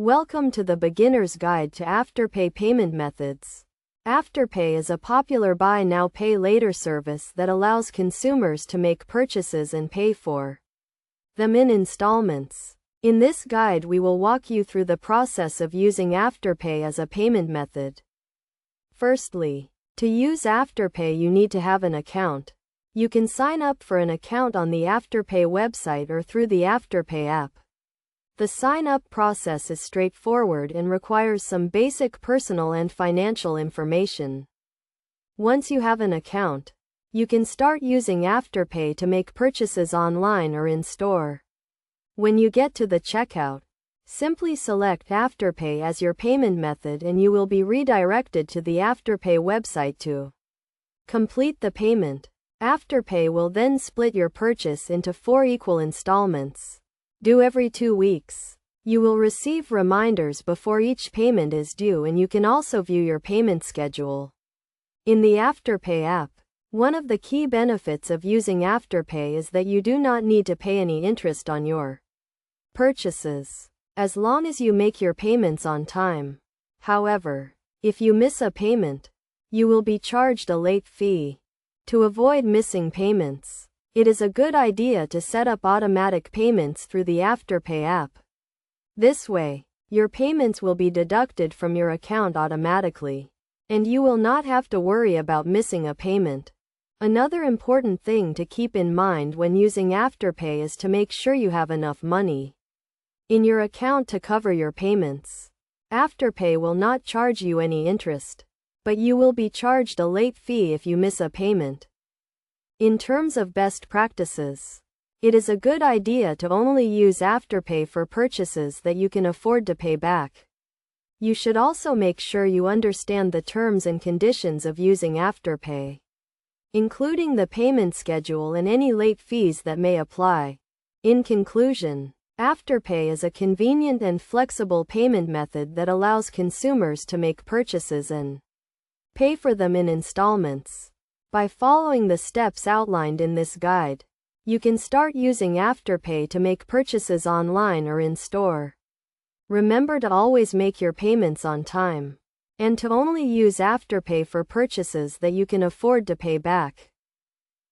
Welcome to the Beginner's Guide to Afterpay Payment Methods. Afterpay is a popular buy now pay later service that allows consumers to make purchases and pay for them in installments. In this guide we will walk you through the process of using Afterpay as a payment method. Firstly, to use Afterpay you need to have an account. You can sign up for an account on the Afterpay website or through the Afterpay app. The sign-up process is straightforward and requires some basic personal and financial information. Once you have an account, you can start using Afterpay to make purchases online or in-store. When you get to the checkout, simply select Afterpay as your payment method and you will be redirected to the Afterpay website to complete the payment. Afterpay will then split your purchase into 4 equal installments, due every 2 weeks. You will receive reminders before each payment is due, and you can also view your payment schedule in the Afterpay app. One of the key benefits of using Afterpay is that you do not need to pay any interest on your purchases, as long as you make your payments on time. However, if you miss a payment, you will be charged a late fee. To avoid missing payments, it is a good idea to set up automatic payments through the Afterpay app. This way, your payments will be deducted from your account automatically, and you will not have to worry about missing a payment. Another important thing to keep in mind when using Afterpay is to make sure you have enough money in your account to cover your payments. Afterpay will not charge you any interest, but you will be charged a late fee if you miss a payment. In terms of best practices, it is a good idea to only use Afterpay for purchases that you can afford to pay back. You should also make sure you understand the terms and conditions of using Afterpay, including the payment schedule and any late fees that may apply. In conclusion, Afterpay is a convenient and flexible payment method that allows consumers to make purchases and pay for them in installments. By following the steps outlined in this guide, you can start using Afterpay to make purchases online or in-store. Remember to always make your payments on time, and to only use Afterpay for purchases that you can afford to pay back.